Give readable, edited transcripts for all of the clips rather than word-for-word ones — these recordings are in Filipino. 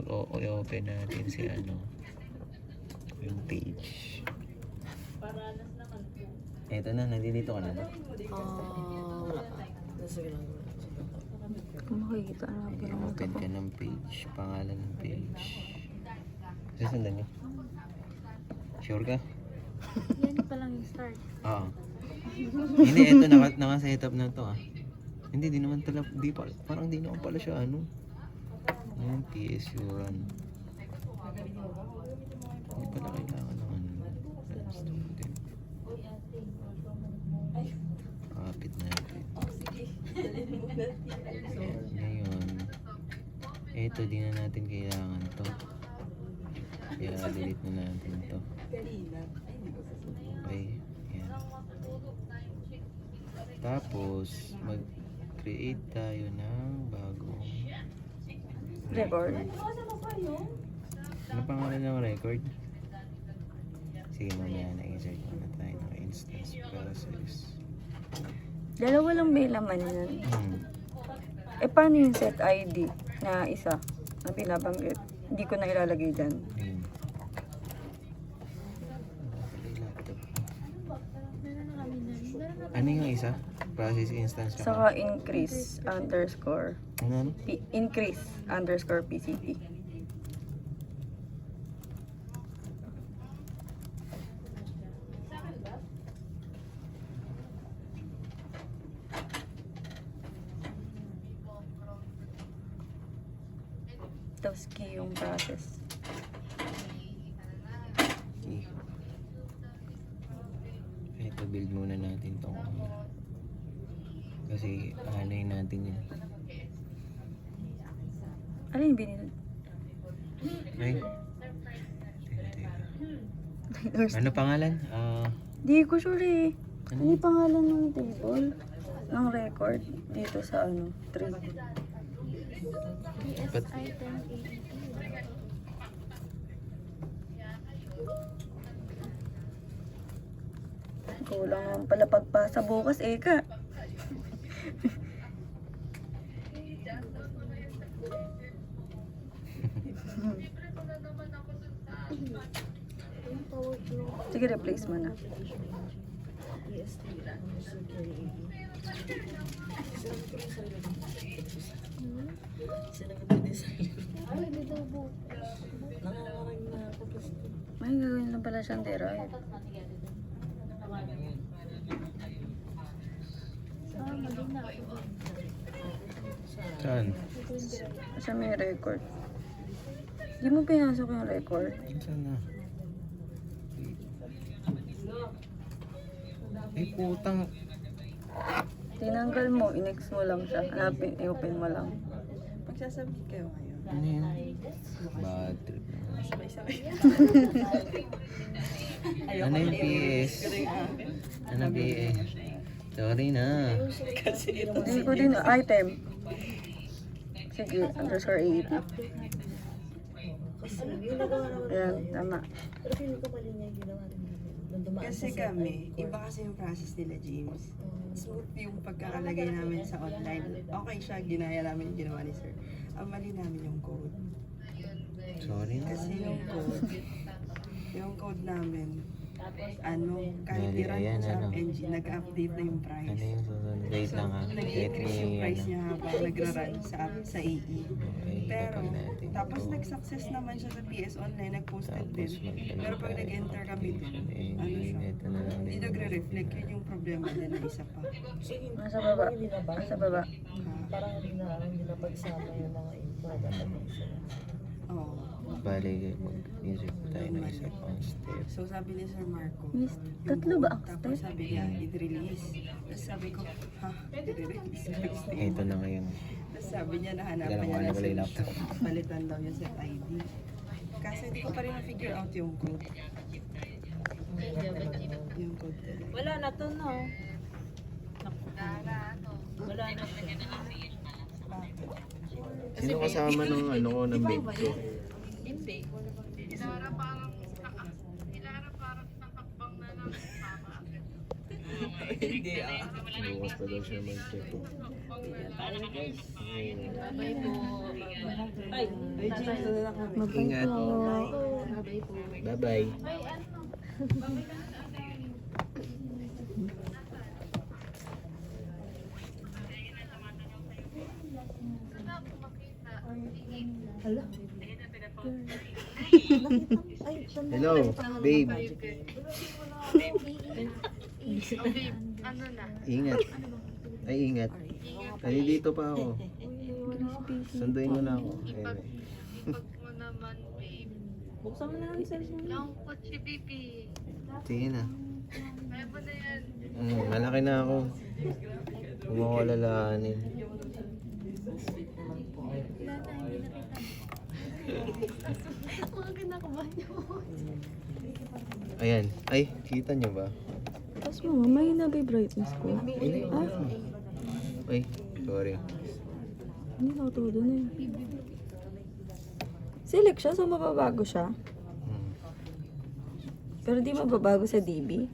mag-open natin si yung page. Eto na, nandito ka na ba? Wala pa. Sige lang. Kung makikita na Open ka ng page, pangalan ng page. Susundan niyo. Sure ka? Yan pa lang yung start. Oo. Hindi, ito naka-set up na to Hindi, di naman talaga, parang di naman pala siya Ayan, PSU run. Hindi pala kailangan ng student. Kapit natin. Ngayon, ito, di na natin kailangan to. Kaya delete na natin to. Okay, yan. Tapos, mag-create tayo ng bagong Record. Ano pangalan ng record? Sige, mamaya na-insert muna tayo ng instance process. Dalawa lang may laman yan. Eh, paano yung set ID na isa na binabanggit? Hindi ko na ilalagay dyan. Ayun. Laptop. Ano yung isa? Process instance ka Saka increase underscore Ano? increase underscore PCP. Tapos key yung process. Okay. Ito, build muna natin tong kasi aanayin natin yun. Ano yung binili? Ay. Teka. Ano pangalan? Di ko sure eh. Ano? Ano yung pangalan ng table? Ng record dito sa 3. But, Kulang naman pala pagpasa bukas, Eka. Sige, replace mo na. May gagawin lang pala siyang derived. saan? Kasi may record. Di mo pinasok yung record. Saan na? Ay, putang. Tinanggal mo, inex mo lang siya. Hanapin, i-open mo lang. Magsasabit kayo ngayon. Ano yan? Bad trip naman. Sabay-sabay. Ano yung PS? Ano PS? Sorry na. Kasi ito Hindi ko din item. Sige, underscore AEP. kasi ginagawa naman. Ayan, tama. Pero feeling ko pala niya ginawa rin namin. Nung dumaan Kasi sa kami, record. iba kasi yung process nila, James. Smooth yung pagkakalagay namin sa online. Okay siya, ginaya namin yung ginawa ni Sir. Ang mali namin yung code. Sorry na. Kasi yung code namin, kahit Bali, i-run ayan, mo sa ano. engine, nag-update na yung price. Ano yung susunod? Wait lang ha. Nag-increase yung price niya habang nagra-run sa AE. Okay, Pero, kapag natin tapos ito. nag-success naman siya sa PS Online, nag-posted Tapos din. Pero pag nag-enter kami dun, ano siya, ito na lang hindi din. nagre-reflect, yun yung problema din na isa pa. Nasa baba. Nasa baba. Parang hindi na pagsama yung mga info na database. Oo. Bali, mag-insert tayo ng isa pang step. So sabi ni Sir Marco, Miss, yung tatlo ba ang tapos step? sabi niya, i-release. Tapos sabi ko, ha? I-release? Ito na ngayon. Tapos sabi niya, nahanapan Teka lang, niya wala na pala yung solution. Palitan daw yung set ID. Kasi hindi ko pa rin na-figure out yung code. Yung code talaga. Wala na to, no? Wala na to. Sino kasama ng ng bed ko? Hindi Bukas pa daw siya mag-check. Bye po. Ay, Ay, James, ano na kami? Bye-bye Ingat. po. bye po. Bye-bye. Hello, babe. Ingat. Ay, ingat. Ay, dito pa ako. Sunduin mo na ako. Ayun eh. Buksan mo na lang yung cellphone. Sige na. Malaki na ako. Huwag mo ko alalahanin. Ayan. Ay, kita nyo ba? Tapos mga may na-brightness ko. Ah, Ay, sorry. hindi na todo na yun. Select siya, so mababago siya. Hmm. Pero di mababago sa DB.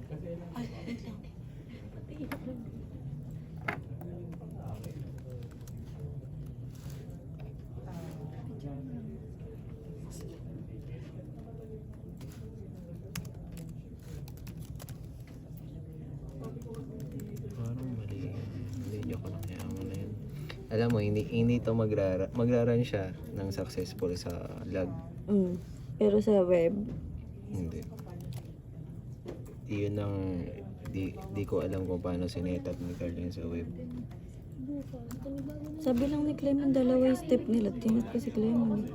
Parang mali. Hindi, joke lang. Kaya mo na yun. Alam mo, hindi to magra-run siya ng successful sa log. Mm. Pero sa web, Hindi. Yun ang di ko alam kung paano sinetap ni Carl yun sa web. sabi lang ni Clement, dalawa yung step nila. Tinat ko si Clement.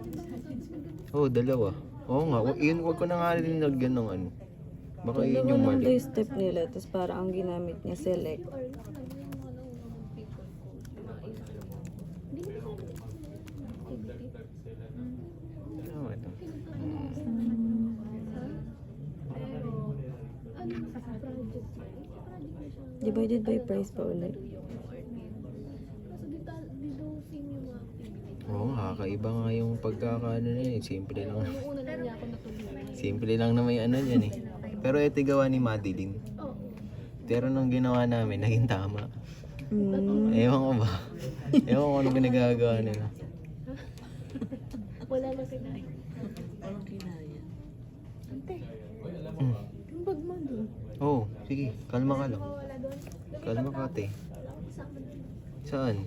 Oh, dalawa. Oo nga, yun, wag ko na nga rin nilagyan ng ano. Baka yun Dalawa yung lang daw mali. yung step nila. Tapos parang ang ginamit niya, select. Ano ito? Divided by price pa ulit. Oo nga, kakaiba nga yung pagkakaano na yun. Simple lang. Simple lang na may ano yan eh. Pero ito gawa ni Madeline. Pero nung ginawa namin, naging tama. Mm. Ewan ko ba? Ewan ko ano pinagagawa nila. Wala na sila. Walang kinaya. Mm. Yung bag mo doon. Oh, sige. Kalma ka lang. Kalma ka, te. Saan?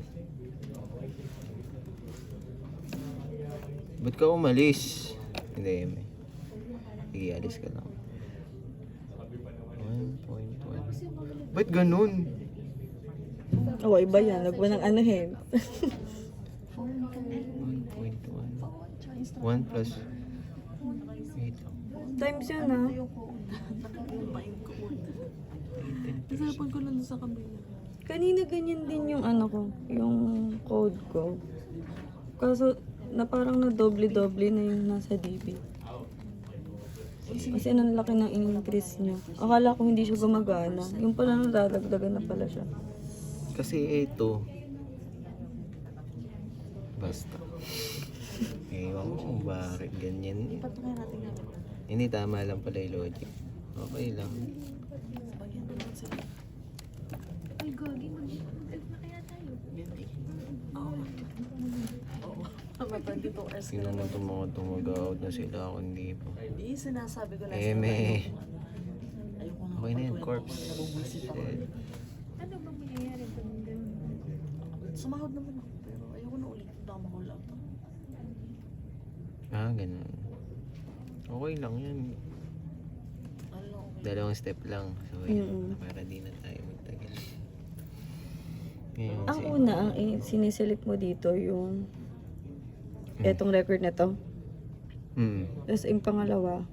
Ba't ka umalis? Hindi, Eme. Sige, alis ka lang. 1.1. Ba't ganun? Oo, iba yan. Huwag mo nang anuhin. 1.1. 1 plus. Wait lang. Times yun ah. Isapon ko lang sa kabila. Kanina ganyan din yung ano ko, yung code ko. Kaso na parang na doble-doble na yung nasa DB. Kasi ang laki ng increase niya. Akala ko hindi siya gumagana. Yung pala nadadagdagan na pala siya. Kasi ito. Basta. Ewan ko kung bakit ganyan. Patungan natin nga. Hindi, tama lang pala yung logic. Okay lang. Bagyan naman sila. Ay, gagi. Mag-live na kaya tayo. Oo. Oo. May 22 hours ka Sino mo itong mga tumag-out na sila ako hindi pa. Hindi, sinasabi ko last Eme. Ayoko na. Okay na yun, corpse. Nabubuisit ako. Shit. Ano ba mangyayari pag ganun? Sumahod naman ako, pero ayoko na ulit. Tama ko lang. Ah, ganun. Okay lang yan. Ano, okay. Dalawang step lang. So, yun. Mm. Para di na tayo magtagal. Ngayon, Ang una, ang siniselect mo dito yung etong record na to. Tapos yung pangalawa,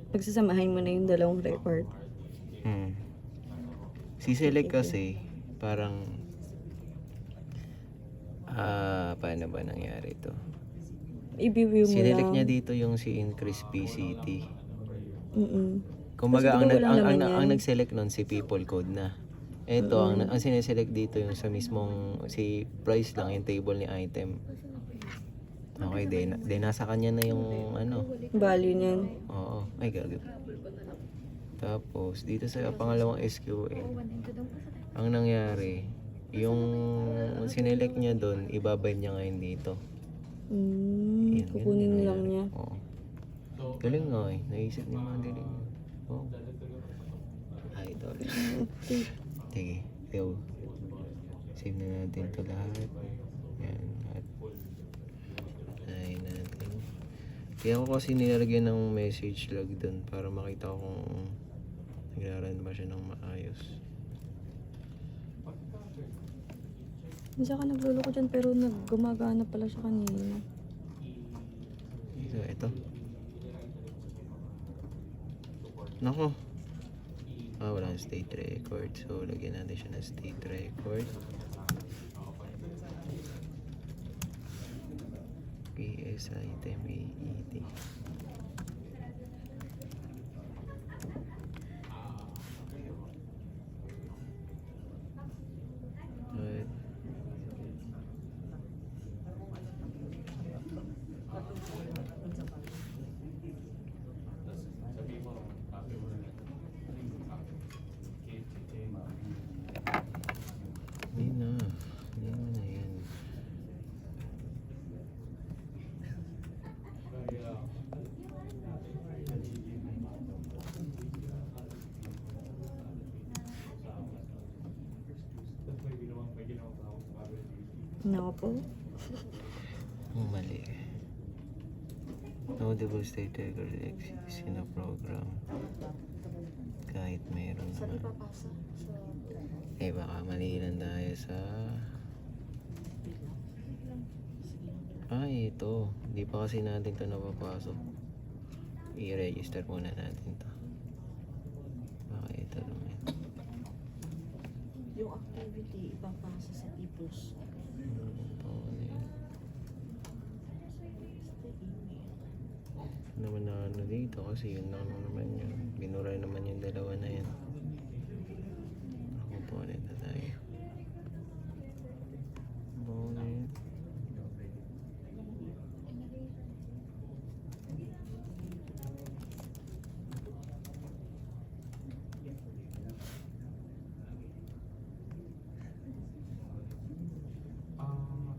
pagsasamahin mo na yung dalawang record. Si-select kasi, parang, paano ba nangyari ito? I-view mo Sinelect lang. niya dito yung si Increase PCT. Kumbaga, Kasi ang, dalawa lang naman ang yan. nag-select nun si People Code na. Ito, ang sineselect dito yung sa mismong, si price lang, yung table ni item. Okay, then nasa kanya na yung ano. Value niyan. Oo, ay gagawin. Tapos, dito sa pangalawang SQL, ang nangyari, Yung sinelect niya doon, ibabay niya ngayon dito. Yan, Kukunin ganun lang nangyari. niya. Oo. Galing nga eh. Naisip ni Madeline. Oh. Idol. Sige. Yo. Save na natin ito lahat. Yan. At ay natin. Kaya ko kasi nilalagyan ng message log doon para makita ko kung nagraran ba siya ng maayos. Minsan ka nagluloko dyan pero gumagana pala siya kanina. So, ito. Nako. Walang state record. So, lagyan natin siya ng state record. PS item AET. Right. Hindi na. Hindi mo na yan. Nako po. Mali. Notable state record exists in a program. Kahit mayroon naman. Papasa sa... Eh baka mali lang tayo sa... Ay, ito. Hindi pa kasi natin ito napapasok. I-register muna natin to. Baka ito naman. Yung activity, ipapasa sa People's. Ito na yun. Naman na ano dito kasi yun lang naman yun. Binuray naman yung dalawa na yan. Component na tayo. Component.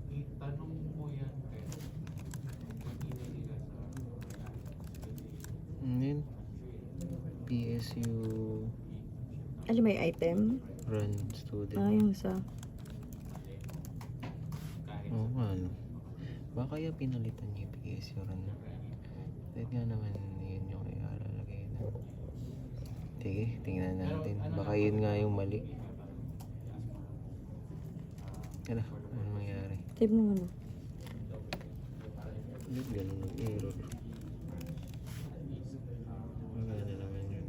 Itanong mo yan kay mag-email nila sa And then, PSU Ano may item? run student. Yung sa... Oo nga, ano. Baka kaya pinalitan niya yung PSU run. Dahil nga naman yun yung ilalagay na. Sige, tingnan natin. Baka yun nga yung mali. Ano mangyari? Type mo muna. Ba't ganun nag-error? Wala na naman yun.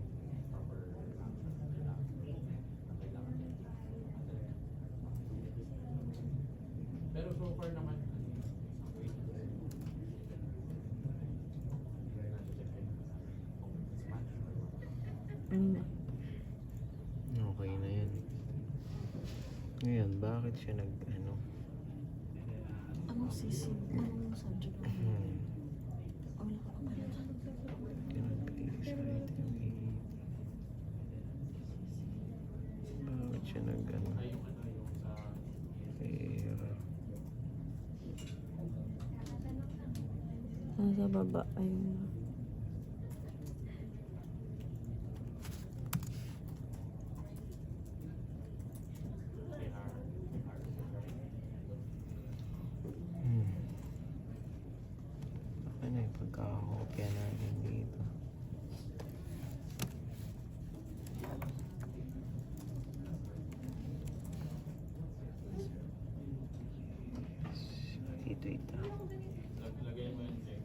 pero so far naman Okay na yan. Ngayon, bakit siya nag-ano? Anong sisi? Anong subject mo? Wala ka pa pala. Bakit siya nag-ano? Error. Nasa baba. Ayun. Ano yung pagkakakopya natin dito? Ito. lagay mo yung check.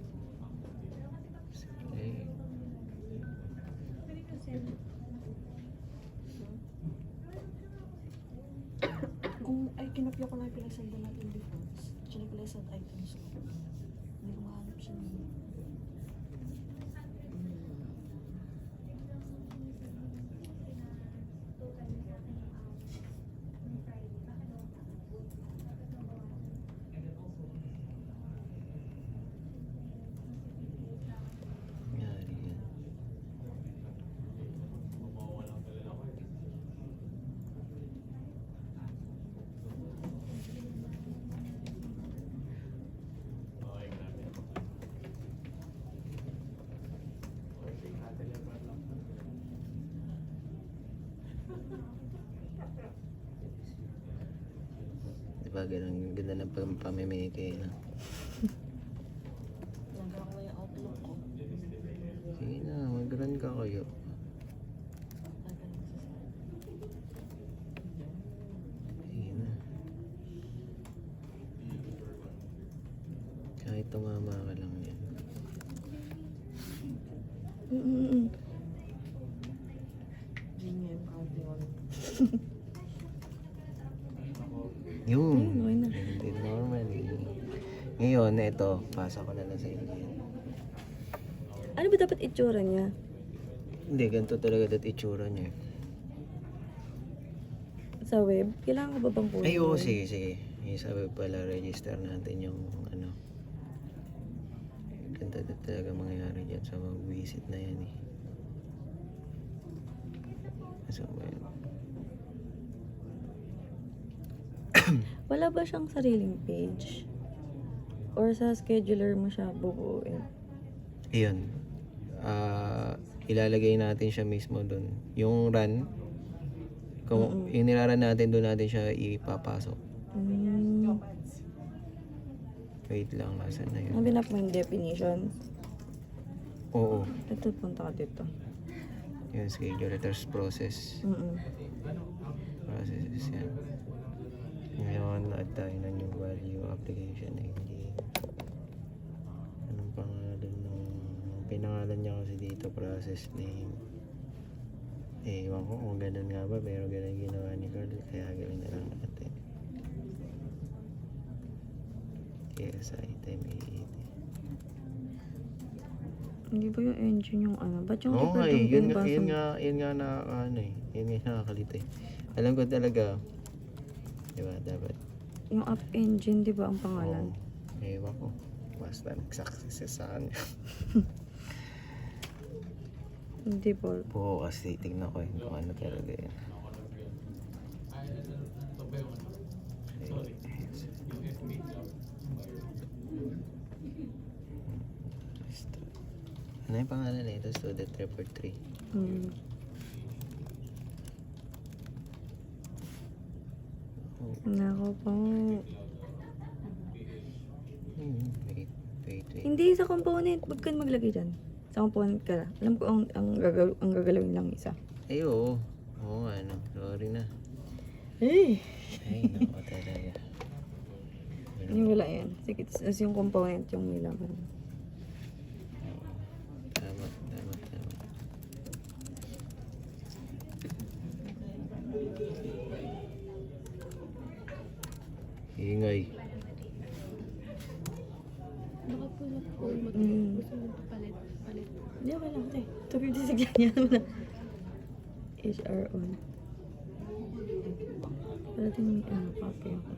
Select. Kung ay kinopya ko lang yung pinag-send natin before, chinek ko lang sa items ko. Hindi ko mahanap siya. Nangyari yan. ganun. Ganda ng pamimiki. No? Nagawa ko yung outlook ko. Sige na, mag-run ka kayo. Sige na. Kahit tumama ka lang yan. Yun nga yung counting on. Yun. okay na. Hindi normally. Ngayon, ito, pasa ko na lang sa inyo. Ano ba dapat itsura niya? Hindi, ganito talaga dat itsura niya. Sa web? Kailangan ko ba bang kunin? Ay, oo, yun? sige, sige. Yung sa web pala, register natin yung ano. Ganda dat talaga mangyayari dyan sa mag-visit na yan eh. So, well, Wala ba siyang sariling page? Or sa scheduler mo siya bubuuin? ayun. Ilalagay natin siya mismo dun. Yung run, kung yung niraran natin, doon natin siya ipapasok. Wait lang, nasan na yun? Hanap mo yung definition. Oo. Ito, punta ka dito. Yung schedule letters process. Processes yan. Ngayon, add tayo na new value application engine. Anong pangalan ng pinangalan niya kasi dito, process name. Ewan ko kung ganun nga ba, pero ganun ginawa ni Carl, kaya gawin na lang natin. Yes, item 80. Hindi ba yung engine yung ano? Ba't yung Oo nga record eh, yung yun binabasa mo? nga nakakaano eh. Yun nga nakakalito eh. Alam ko talaga, di ba, dapat. Yung app engine, di ba ang pangalan? Ewan ko. Basta nag-success sa kanya. Hindi po. Oo, kasi tignan ko kung ano talaga yun. Ano yung pangalan na ito? Student Report 3. Nako po. Wait. Hindi sa component. Huwag ka maglagay dyan. Sa component ka na. Alam ko ang gagalawin lang isa. Ay, oo. Oo, ano. Sorry na. Eh! Ay, nako talaga. Hindi wala yan. Sige, tas yung component yung nilaman. Tama. Ingay. Baka po na-call mo. Gusto mo palit. Hindi, okay lang. 256 yan mo na. HR on. Parating may copy ako.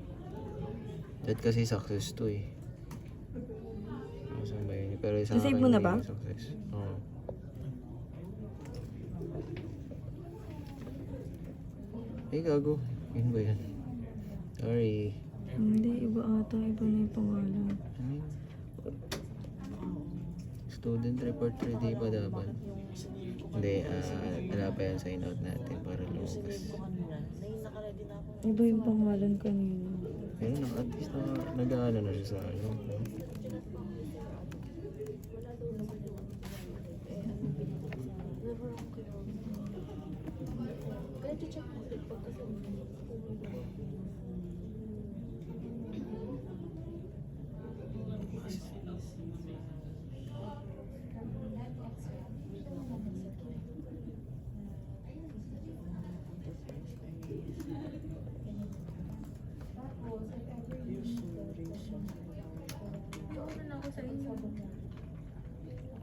That kasi success to eh. Saan ba yun? Pero sa Nasave akin, mo na hindi ba? yung success. Oo. Ay, gago. Yun ba yan? Sorry. Hindi, iba ata. Iba na yung pangalan. Ano yun? Student report ready pa dapat. Hindi, wala pa yan sign out natin para lumabas. Nakaready na ako. Iba yung pangalan kanina. Pero at least nag-ano na siya sa ano. No? Kaya check mo. Ano na ako sa inyo?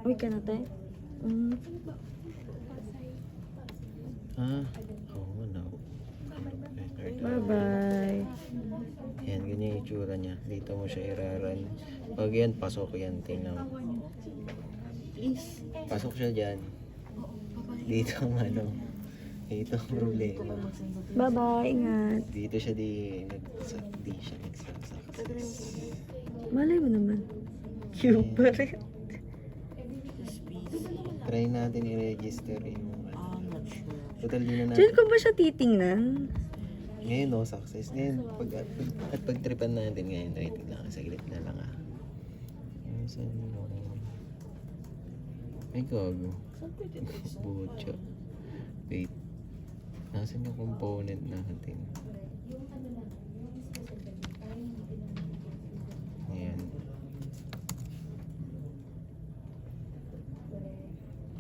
Uy, ka na tayo? Pasay. Oo na. Bye-bye. Yan, ganyan yung itsura niya. Dito mo siya iraran. Pag yan, pasok yan. Tingnan mo. Pasok siya dyan. Dito ang ano. Dito ang problema. Bye-bye. Ingat. Dito siya di siya nagsasakses. Malay mo naman. Cute pa rin. Try natin i-register yung I'm not sure. total din na Diyan natin. ko ba siya titingnan? Ngayon, no, success. Ngayon, at pagtripan natin ngayon, wait lang, saglit na lang ah. Saan mo? Ay, gago. Saan pwede trace? Butya. Wait. Nasaan yung component natin? Ayan.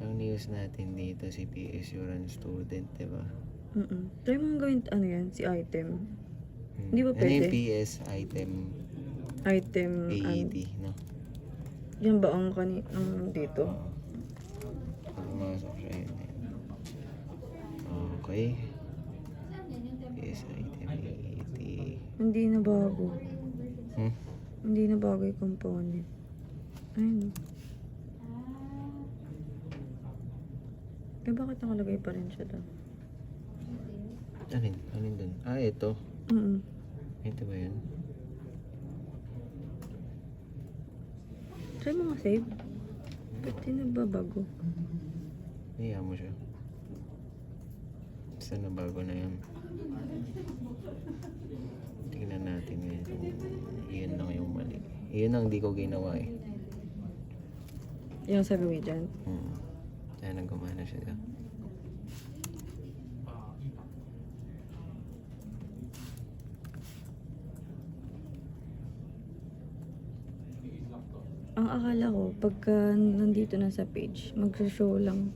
Ang news natin dito, si PS Uran student, diba? Try mo gawin, ano yan, si item. Hindi ba Ano pwede? yung PS item Item, AED, no? yan ba ang dito? Pumasok siya yun. Okay. PS item AED. Hindi na bago. Hmm? Hindi na bago yung component. Ayun. Eh, bakit nakalagay pa rin siya doon? Alin? Alin dun? Ah, ito. Ito ba yun? Try mo nga save. Ba't di nagbabago? Hiya mo siya. Basta na bago na yan. Tingnan natin ngayon kung iyan lang yung mali. Iyan ang di ko ginawa eh. Yung sabi mo dyan. Kaya nagumana siya. Ang akala ko, pagka nandito na sa page, mag-show lang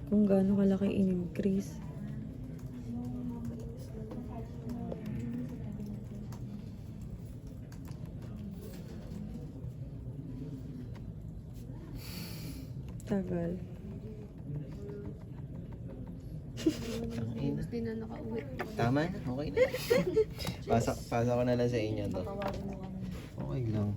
kung gaano kalaki in-increase. Tagal. Ang ina. Hindi na nakauwi. Tama na, okay na. Pasa ko na lang sa inyo to. Tawagin mo kami. Okay lang.